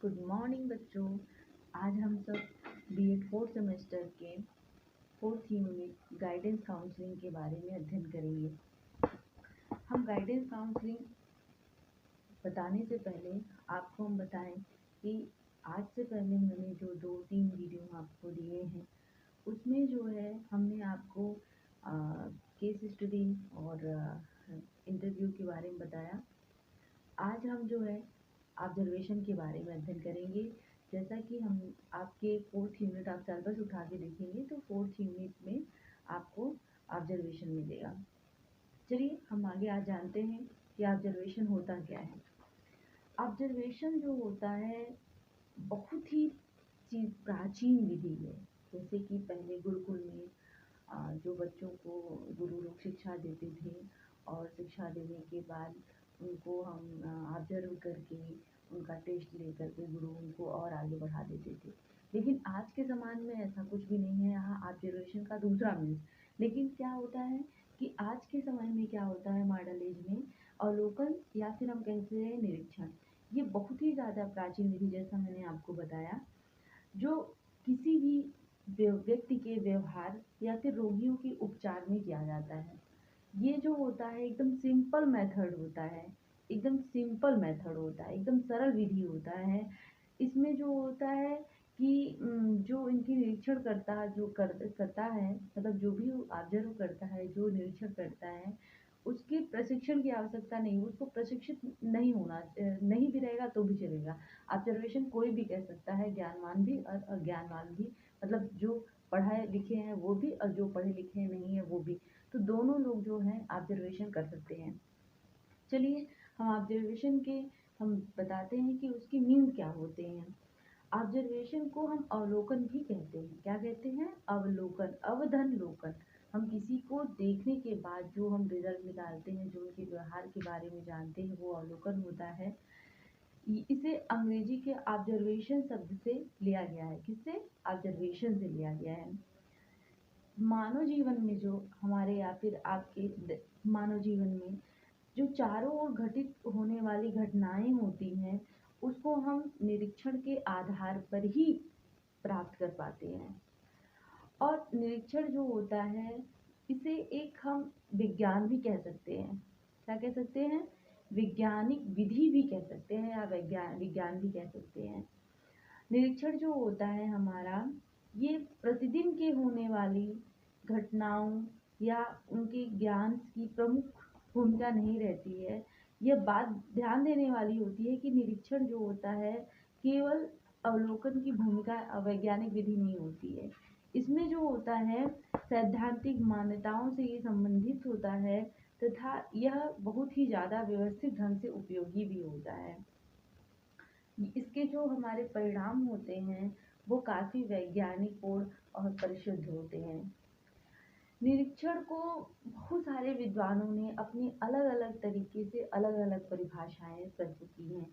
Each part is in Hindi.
गुड मॉर्निंग बच्चों। आज हम सब बीएड फोर्थ सेमेस्टर के फोर्थ यूनिट गाइडेंस काउंसलिंग के बारे में अध्ययन करेंगे। हम गाइडेंस काउंसलिंग बताने से पहले आपको हम बताएं कि आज से पहले मैंने जो 2-3 वीडियो आपको दिए हैं उसमें जो है हमने आपको केस स्टडी और इंटरव्यू के बारे में बताया। आज हम जो है ऑब्जर्वेशन के बारे में अध्ययन करेंगे। जैसा कि हम आपके फोर्थ यूनिट आप सिलेबस उठा के देखेंगे तो फोर्थ यूनिट में आपको ऑब्जर्वेशन मिलेगा। चलिए हम आगे आज जानते हैं कि ऑब्जर्वेशन होता क्या है। ऑब्जर्वेशन जो होता है बहुत ही प्राचीन विधि है। जैसे कि पहले गुरुकुल में जो बच्चों को गुरु लोग शिक्षा देते थे और शिक्षा देने के बाद उनको हम ऑब्जर्व करके उनका टेस्ट ले करके गुरु उनको और आगे बढ़ा देते थे। लेकिन आज के ज़माने में ऐसा कुछ भी नहीं है। यहाँ ऑब्जर्वेशन का दूसरा मीन्स, लेकिन क्या होता है कि आज के समय में क्या होता है, मॉडर्न एज में अवलोकन या फिर हम कहते हैं निरीक्षण, ये बहुत ही ज़्यादा प्राचीन विधि, जैसा मैंने आपको बताया, जो किसी भी व्यक्ति के व्यवहार या फिर रोगियों के उपचार में किया जाता है। ये जो होता है एकदम सिंपल मेथड होता है, एकदम सिंपल मेथड होता है, एकदम सरल विधि होता है। इसमें जो होता है कि जो इनकी निरीक्षण करता है, जो करता है, मतलब जो भी ऑब्जर्व करता है, जो निरीक्षण करता है, उसके प्रशिक्षण की आवश्यकता नहीं, उसको प्रशिक्षित नहीं होना, नहीं भी रहेगा तो भी चलेगा। ऑब्जर्वेशन कोई भी कर सकता है, ज्ञानवान भी और अज्ञानवान भी, मतलब जो पढ़े लिखे हैं वो भी और जो पढ़े लिखे नहीं है वो भी, तो दोनों लोग जो हैं ऑब्जर्वेशन कर सकते हैं। चलिए हम ऑब्जर्वेशन के हम बताते हैं कि उसके मीन्स क्या होते हैं। ऑब्जर्वेशन को हम अवलोकन भी कहते हैं। क्या कहते हैं? अवलोकन, अवधन लोकन। हम किसी को देखने के बाद जो हम रिजल्ट निकालते हैं, जो उनके व्यवहार के बारे में जानते हैं, वो अवलोकन होता है। इसे अंग्रेजी के ऑब्जर्वेशन शब्द से लिया गया है। किससे? ऑब्जर्वेशन से लिया गया है। मानव जीवन में जो हमारे या फिर आपके मानव जीवन में जो चारों ओर घटित होने वाली घटनाएं होती हैं, उसको हम निरीक्षण के आधार पर ही प्राप्त कर पाते हैं। और निरीक्षण जो होता है, इसे एक हम विज्ञान भी कह सकते हैं। क्या कह सकते हैं? वैज्ञानिक विधि भी कह सकते हैं या विज्ञान भी कह सकते हैं। निरीक्षण जो होता है हमारा, ये प्रतिदिन के होने वाली घटनाओं या उनके ज्ञान की प्रमुख भूमिका नहीं रहती है। यह बात ध्यान देने वाली होती है कि निरीक्षण जो होता है केवल अवलोकन की भूमिका वैज्ञानिक विधि नहीं होती है। इसमें जो होता है सैद्धांतिक मान्यताओं से ये संबंधित होता है तथा यह बहुत ही ज़्यादा व्यवस्थित ढंग से उपयोगी भी होता है। इसके जो हमारे परिणाम होते हैं वो काफ़ी वैज्ञानिकपूर्ण और परिशुद्ध होते हैं। निरीक्षण को बहुत सारे विद्वानों ने अपनी अलग अलग तरीके से अलग अलग परिभाषाएं प्रस्तुत की हैं।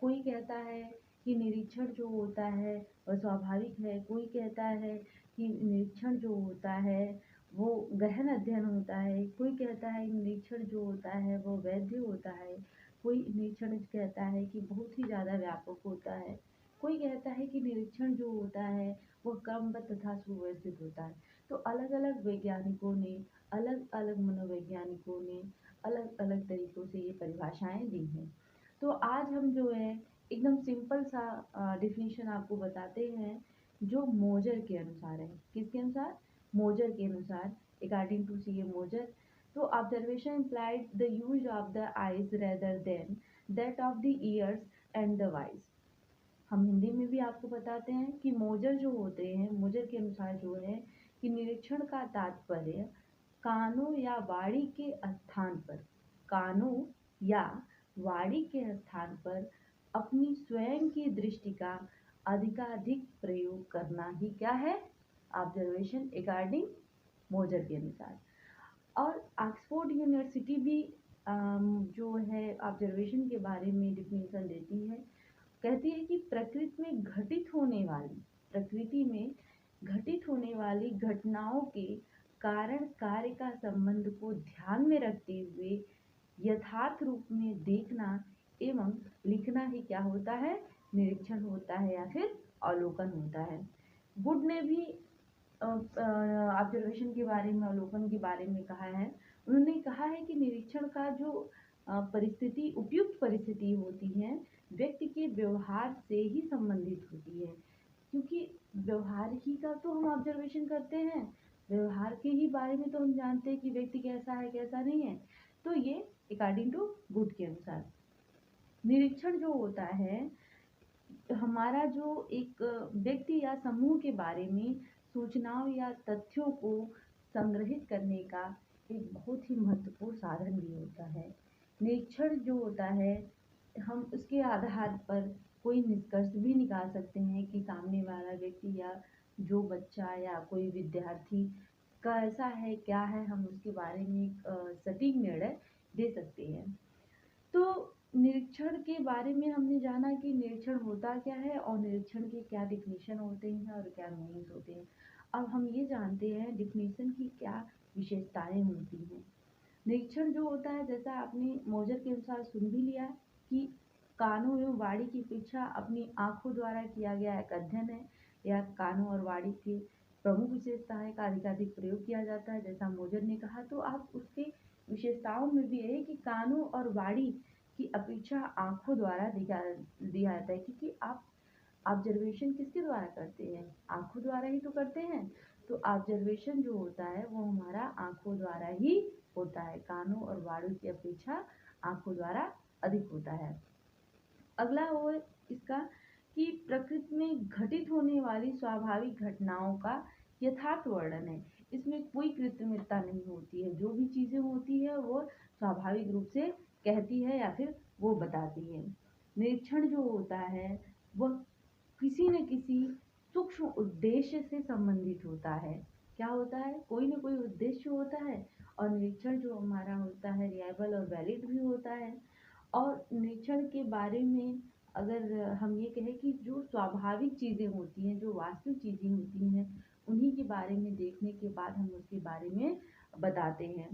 कोई कहता है कि निरीक्षण जो होता है वह स्वाभाविक है, कोई कहता है कि निरीक्षण जो होता है वो गहन अध्ययन होता है, कोई कहता है निरीक्षण जो होता है वो वैध होता है, कोई निरीक्षण कहता है कि बहुत ही ज़्यादा व्यापक होता है, कोई कहता है कि निरीक्षण जो होता है वो क्रमबद्ध तथा सुव्यवस्थित होता है। तो अलग अलग वैज्ञानिकों ने, अलग अलग मनोवैज्ञानिकों ने अलग अलग तरीक़ों से ये परिभाषाएं दी हैं। तो आज हम जो है एकदम सिंपल सा डिफिनीशन आपको बताते हैं जो मोजर के अनुसार है। किसके अनुसार? मोजर के अनुसार, अकॉर्डिंग टू सी ए मोजर। तो observation implied the use of the eyes rather than that of the years and the wise. हम हिंदी में भी आपको बताते हैं कि मोजर जो होते हैं, मोजर के अनुसार जो है कि निरीक्षण का तात्पर्य कानों या वाणी के स्थान पर, कानों या वाणी के स्थान पर अपनी स्वयं की दृष्टि का अधिकाधिक प्रयोग करना ही क्या है? ऑब्जर्वेशन, अकॉर्डिंग मोजर के अनुसार। और ऑक्सफोर्ड यूनिवर्सिटी भी जो है ऑब्जर्वेशन के बारे में डिफिनेशन देती है। कहती है कि प्रकृति में घटित होने वाली घटनाओं के कारण कार्य का संबंध को ध्यान में रखते हुए यथार्थ रूप में देखना एवं लिखना ही क्या होता है? निरीक्षण होता है या फिर अवलोकन होता है। वुड ने भी ऑब्जर्वेशन के बारे में, अवलोकन के बारे में कहा है। उन्होंने कहा है कि निरीक्षण का जो परिस्थिति, उपयुक्त परिस्थिति होती है, व्यक्ति के व्यवहार से ही संबंधित होती है, क्योंकि व्यवहार ही का तो हम ऑब्जर्वेशन करते हैं, व्यवहार के ही बारे में तो हम जानते हैं कि व्यक्ति कैसा है कैसा नहीं है। तो ये अकॉर्डिंग टू वुड के अनुसार निरीक्षण जो होता है, हमारा जो एक व्यक्ति या समूह के बारे में सूचनाओं या तथ्यों को संग्रहित करने का एक बहुत ही महत्वपूर्ण साधन भी होता है। निरीक्षण जो होता है, हम उसके आधार पर कोई निष्कर्ष भी निकाल सकते हैं कि सामने वाला व्यक्ति या जो बच्चा या कोई विद्यार्थी कैसा है क्या है, हम उसके बारे में एक सटीक निर्णय दे सकते हैं। तो निरीक्षण के बारे में हमने जाना कि निरीक्षण होता क्या है और निरीक्षण के क्या डिफिनीशन होते हैं और क्या मीनिंग्स होते हैं। अब हम ये जानते हैं डिफिनीशन की क्या विशेषताएं होती हैं। निरीक्षण जो होता है, जैसा आपने मोजर के अनुसार सुन भी लिया कि कानों एवं वाणी की अपेक्षा अपनी आंखों द्वारा किया गया एक अध्ययन है, या कानों और वाणी की प्रमुख विशेषताएं का अधिकाधिक प्रयोग किया जाता है, जैसा मोजर ने कहा। तो आप उसके विशेषताओं में भी है कि कानों और वाणी की अपेक्षा आंखों द्वारा दिया जाता है, क्योंकि आप ऑब्जर्वेशन किसके द्वारा करते हैं, आंखों द्वारा ही तो करते हैं। तो ऑब्जर्वेशन जो होता है वो हमारा आंखों द्वारा ही होता है, कानों और वाणी की अपेक्षा आंखों द्वारा अधिक होता है। अगला वो इसका कि प्रकृति में घटित होने वाली स्वाभाविक घटनाओं का यथार्थ वर्णन है। इसमें कोई कृत्रिमता नहीं होती है, जो भी चीजें होती है वो स्वाभाविक रूप से कहती है या फिर वो बताती है। निरीक्षण जो होता है वह किसी न किसी सूक्ष्म उद्देश्य से संबंधित होता है। क्या होता है, कोई न कोई उद्देश्य होता है। और निरीक्षण जो हमारा होता है रिलायबल और वैलिड भी होता है। और निरीक्षण के बारे में अगर हम ये कहें कि जो स्वाभाविक चीज़ें होती हैं, जो वास्तविक चीज़ें होती हैं, उन्हीं के बारे में देखने के बाद हम उसके बारे में बताते हैं।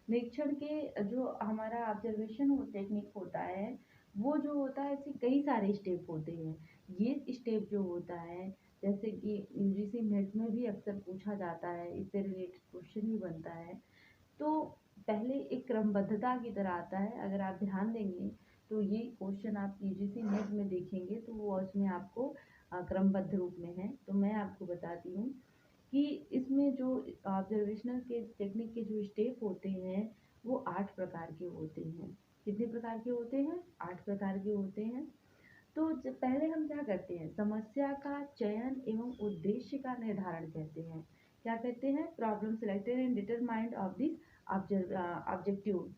निरीक्षण के जो हमारा ऑब्जर्वेशन टेक्निक होता है, वो जो होता है इसके कई सारे स्टेप होते हैं। ये स्टेप जो होता है, जैसे कि यूजीसी नेट में भी अक्सर पूछा जाता है, इससे रिलेटेड क्वेश्चन भी बनता है। तो पहले एक क्रमबद्धता की तरह आता है। अगर आप ध्यान देंगे तो ये क्वेश्चन आप यूजीसी नेट में देखेंगे तो वो उसमें आपको क्रमबद्ध रूप में है। तो मैं आपको बताती हूँ कि इसमें जो ऑब्जर्वेशनल के टेक्निक के जो स्टेप होते हैं वो 8 प्रकार के होते हैं। कितने प्रकार के होते हैं? 8 प्रकार के होते हैं। तो पहले हम क्या करते हैं, समस्या का चयन एवं उद्देश्य का निर्धारण करते हैं। क्या करते हैं? Problem selected and determined of this objective.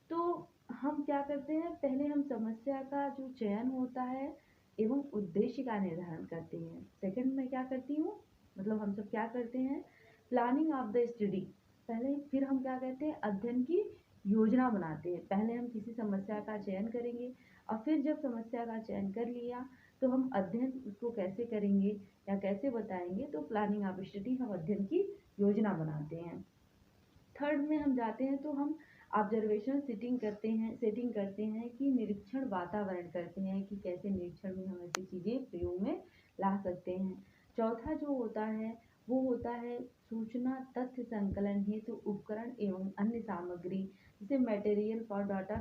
तो हम क्या करते हैं, पहले हम समस्या का जो चयन होता है एवं उद्देश्य का निर्धारण करते हैं। सेकंड में क्या करती हूँ, मतलब हम सब क्या करते हैं, प्लानिंग ऑफ द स्टडी। पहले फिर हम क्या कहते हैं, अध्ययन की योजना बनाते हैं। पहले हम किसी समस्या का चयन करेंगे और फिर जब समस्या का चयन कर लिया तो हम अध्ययन उसको कैसे करेंगे या कैसे बताएंगे, तो प्लानिंग ऑफ स्टडी, हम अध्ययन की योजना बनाते हैं। थर्ड में हम जाते हैं तो हम ऑब्जर्वेशन सेटिंग करते हैं कि निरीक्षण वातावरण करते हैं कि कैसे निरीक्षण में हम ऐसी चीज़ें प्रयोग में ला सकते हैं। चौथा जो होता है वो होता है सूचना तथ्य संकलन हेतु उपकरण एवं अन्य सामग्री, जिसे मटेरियल फॉर डाटा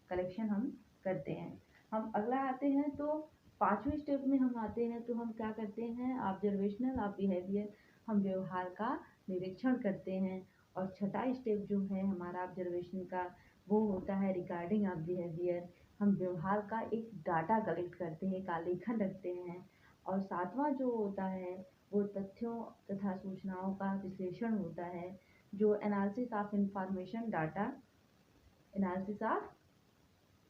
कलेक्शन हम करते हैं। हम अगला आते हैं तो पांचवें स्टेप में हम आते हैं तो हम क्या करते हैं, ऑब्जर्वेशनल ऑफ बिहेवियर, हम व्यवहार का निरीक्षण करते हैं। और छठा स्टेप जो है हमारा ऑब्जर्वेशन का वो होता है रिकॉर्डिंग ऑफ बिहेवियर, हम व्यवहार का एक डाटा कलेक्ट करते हैं, एक आलेखन रखते हैं। और सातवां जो होता है वो तथ्यों तथा सूचनाओं का विश्लेषण होता है, जो analysis of information data,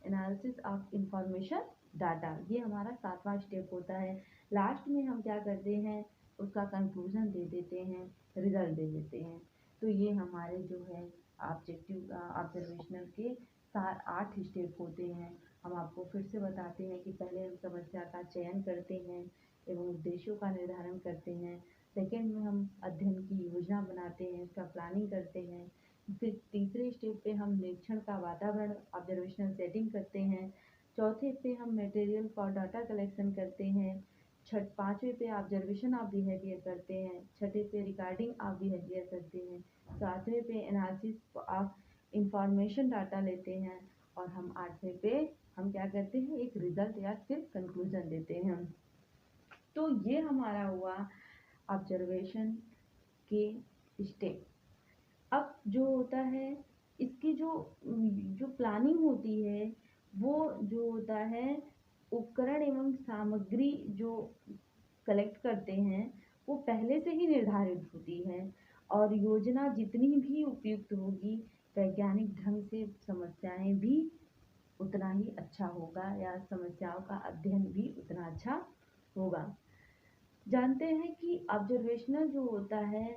analysis of information data, ये हमारा सातवां स्टेप होता है। लास्ट में हम क्या करते हैं, उसका कंक्लूजन दे देते हैं, रिजल्ट दे देते हैं। तो ये हमारे जो है ऑब्जेक्टिव ऑब्जर्वेशनल के 8 स्टेप होते हैं। हम आपको फिर से बताते हैं कि पहले हम समस्या का चयन करते हैं एवं उद्देश्यों का निर्धारण करते हैं। सेकेंड में हम अध्ययन की योजना बनाते हैं, उसका प्लानिंग करते हैं। फिर तीसरे स्टेप पे हम निरीक्षण का वातावरण ऑब्जर्वेशनल सेटिंग करते हैं। चौथे पे हम मटेरियल फॉर डाटा कलेक्शन करते हैं। पाँचवें पे ऑब्जर्वेशन ऑफ बिहेवियर करते हैं। छठे पे रिकॉर्डिंग ऑफ बिहेवियर करते हैं। सातवें पे एनालिसिस ऑफ इंफॉर्मेशन डाटा लेते हैं। और हम आठवें पे हम क्या करते हैं, एक रिजल्ट या फिर कंक्लूजन देते हैं। तो ये हमारा हुआ ऑब्जर्वेशन के स्टेप। अब जो होता है इसकी जो जो प्लानिंग होती है वो जो होता है उपकरण एवं सामग्री जो कलेक्ट करते हैं वो पहले से ही निर्धारित होती है और योजना जितनी भी उपयुक्त होगी वैज्ञानिक ढंग से समस्याएं भी उतना ही अच्छा होगा या समस्याओं का अध्ययन भी उतना अच्छा होगा। जानते हैं कि ऑब्जर्वेशनल जो होता है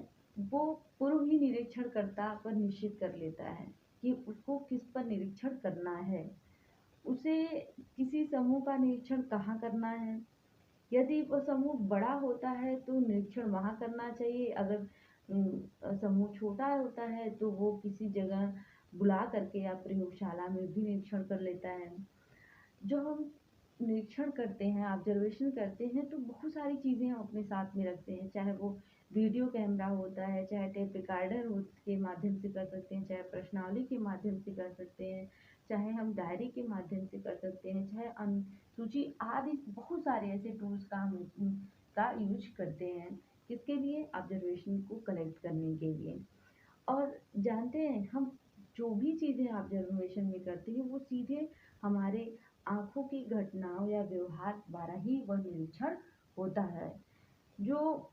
वो पूर्व ही निरीक्षणकर्ता पर निश्चित कर लेता है कि उसको किस पर निरीक्षण करना है, उसे किसी समूह का निरीक्षण कहाँ करना है। यदि वो समूह बड़ा होता है तो निरीक्षण वहाँ करना चाहिए, अगर समूह छोटा होता है तो वो किसी जगह बुला करके या प्रयोगशाला में भी निरीक्षण कर लेता है। जो हम निरीक्षण करते हैं, ऑब्जर्वेशन करते हैं तो बहुत सारी चीज़ें हम अपने साथ में रखते हैं, चाहे वो वीडियो कैमरा होता है, चाहे टेप रिकॉर्डर के माध्यम से कर सकते हैं, चाहे प्रश्नावली के माध्यम से कर सकते हैं, चाहे हम डायरी के माध्यम से कर सकते हैं, चाहे सूची आदि बहुत सारे ऐसे टूल्स का हम का यूज करते हैं। किसके लिए? ऑब्जर्वेशन को कलेक्ट करने के लिए। और जानते हैं हम जो भी चीज़ें ऑब्जर्वेशन में करते हैं वो सीधे हमारे आँखों की घटनाओं या व्यवहार द्वारा ही वह निरीक्षण होता है। जो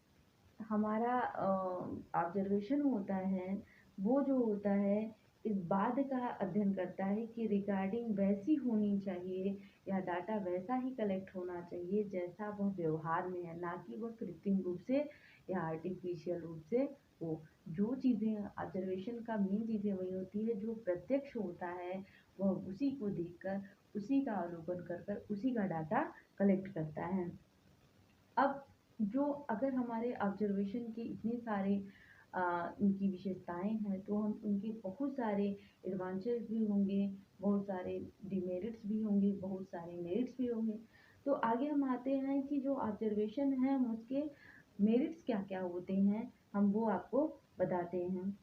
हमारा ऑब्जर्वेशन होता है वो जो होता है इस बात का अध्ययन करता है कि रिकॉर्डिंग वैसी होनी चाहिए या डाटा वैसा ही कलेक्ट होना चाहिए जैसा वह व्यवहार में है, ना कि वह कृत्रिम रूप से या आर्टिफिशियल रूप से हो। जो चीज़ें ऑब्जर्वेशन का मेन चीज़ें वही होती है जो प्रत्यक्ष होता है वह उसी को देखकर उसी का अवलोकन कर कर उसी का डाटा कलेक्ट करता है। अब जो अगर हमारे ऑब्जर्वेशन के इतने सारे उनकी विशेषताएं हैं तो हम उनके बहुत सारे एडवांटेज भी होंगे, बहुत सारे डिमेरिट्स भी होंगे, बहुत सारे मेरिट्स भी होंगे। तो आगे हम आते हैं कि जो ऑब्जर्वेशन है हम उसके मेरिट्स क्या क्या होते हैं हम वो आपको बताते हैं।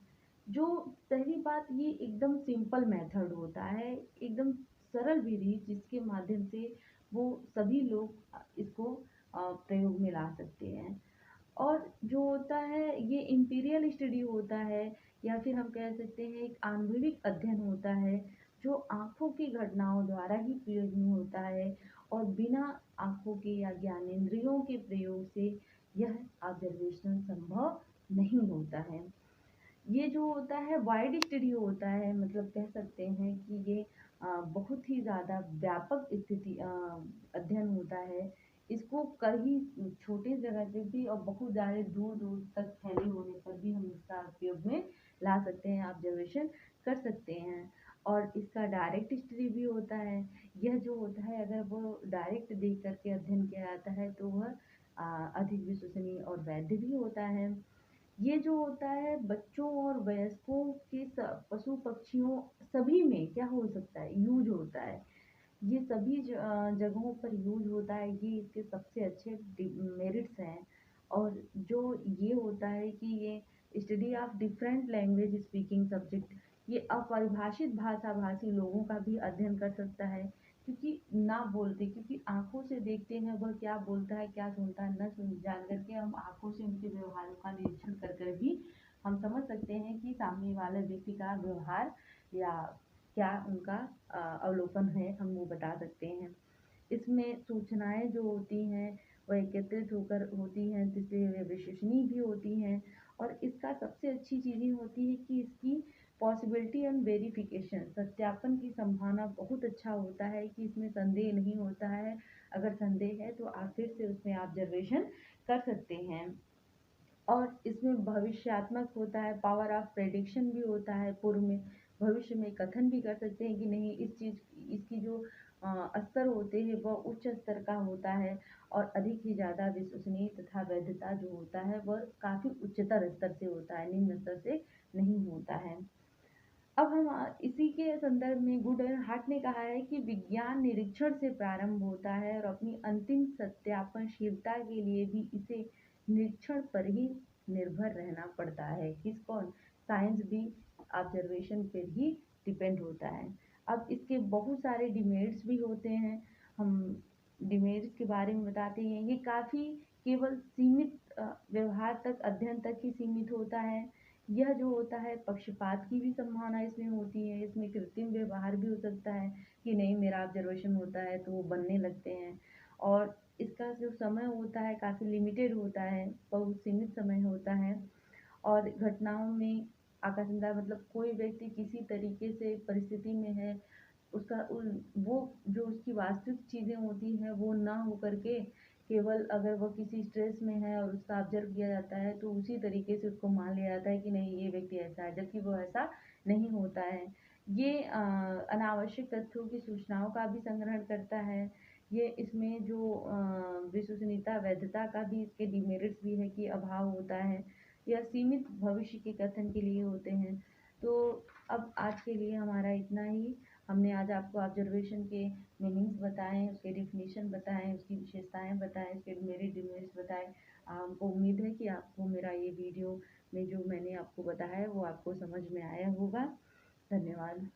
जो पहली बात ये एकदम सिंपल मेथड होता है, एकदम सरल विधि जिसके माध्यम से वो सभी लोग इसको प्रयोग में ला सकते हैं। और जो होता है ये इंपीरियल स्टडी होता है या फिर हम कह सकते हैं एक आणविक अध्ययन होता है जो आँखों की घटनाओं द्वारा ही प्रयोग में होता है और बिना आँखों के या ज्ञानेंद्रियों के प्रयोग से यह ऑब्जर्वेशन संभव नहीं होता है। ये जो होता है वाइड स्टडी होता है, मतलब कह सकते हैं कि ये बहुत ही ज़्यादा व्यापक अध्ययन होता है। इसको कई छोटे जगह पे भी और बहुत ज़्यादा दूर दूर तक फैले होने पर भी हम इसका उपयोग में ला सकते हैं, ऑब्जर्वेशन कर सकते हैं। और इसका डायरेक्ट स्टडी भी होता है। यह जो होता है अगर वो डायरेक्ट देख करके अध्ययन किया जाता है तो वह अधिक विश्वसनीय और वैध भी होता है। ये जो होता है बच्चों और वयस्कों के पशु पक्षियों सभी में क्या हो सकता है, यूज होता है। ये सभी जगहों पर यूज होता है, ये इसके सबसे अच्छे मेरिट्स हैं। और जो ये होता है कि ये study of different language speaking subject, ये अपरिभाषित भाषा भाषी लोगों का भी अध्ययन कर सकता है क्योंकि ना बोलते, क्योंकि आंखों से देखते हैं वह क्या बोलता है क्या सुनता है, न सुन जान करके हम आंखों से उनके व्यवहारों का निरीक्षण कर कर भी हम समझ सकते हैं कि सामने वाले व्यक्ति का व्यवहार या क्या उनका अवलोकन है, हम वो बता सकते हैं। इसमें सूचनाएं जो होती हैं वह एकत्रित होकर होती हैं जिससे वे विश्वसनीय भी होती हैं। और इसका सबसे अच्छी चीज़ ये होती है कि इसकी पॉसिबिलिटी एंड वेरिफिकेशन, सत्यापन की संभावना बहुत अच्छा होता है कि इसमें संदेह नहीं होता है। अगर संदेह है तो आप फिर से उसमें ऑब्जर्वेशन कर सकते हैं। और इसमें भविष्यात्मक होता है, पावर ऑफ प्रेडिक्शन भी होता है, पूर्व में भविष्य में कथन भी कर सकते हैं कि नहीं इस चीज़ इसकी जो स्तर होते हैं वह उच्च स्तर का होता है और अधिक ही ज़्यादा विश्वसनीय तथा वैधता जो होता है वह काफ़ी उच्चतर स्तर से होता है, निम्न स्तर से नहीं होता है। अब हम इसी के संदर्भ में गुडर हार्ट ने कहा है कि विज्ञान निरीक्षण से प्रारंभ होता है और अपनी अंतिम सत्यापनशीलता के लिए भी इसे निरीक्षण पर ही निर्भर रहना पड़ता है। किस कौन साइंस भी ऑब्जर्वेशन पर ही डिपेंड होता है। अब इसके बहुत सारे डिमेरिट्स भी होते हैं। हम डिमेरिट्स के बारे में बताते हैं। ये काफ़ी केवल सीमित व्यवहार तक अध्ययन तक ही सीमित होता है। यह जो होता है पक्षपात की भी संभावना इसमें होती है। इसमें कृत्रिम व्यवहार भी हो सकता है कि नहीं मेरा ऑब्जर्वेशन होता है तो वो बनने लगते हैं। और इसका जो समय होता है काफ़ी लिमिटेड होता है, बहुत सीमित समय होता है। और घटनाओं में आकस्मिकता मतलब कोई व्यक्ति किसी तरीके से परिस्थिति में है, उसका वो जो उसकी वास्तविक चीज़ें होती हैं वो ना हो करके केवल अगर वो किसी स्ट्रेस में है और उसका ऑब्जर्व किया जाता है तो उसी तरीके से उसको मान लिया जाता है कि नहीं ये व्यक्ति ऐसा है, जबकि वो ऐसा नहीं होता है। ये अनावश्यक तथ्यों की सूचनाओं का भी संग्रहण करता है। ये इसमें जो विश्वसनीयता वैधता का भी इसके डिमेरिट्स भी है कि अभाव होता है। यह सीमित भविष्य के कथन के लिए होते हैं। तो अब आज के लिए हमारा इतना ही। हमने आज आपको ऑब्जर्वेशन के मीनिंग्स बताएं, उसके डिफिनीशन बताएं, उसकी विशेषताएं बताएं, उसके मेरिट डिमेरिट्स बताएं। हमको उम्मीद है कि आपको मेरा ये वीडियो में जो मैंने आपको बताया है वो आपको समझ में आया होगा। धन्यवाद।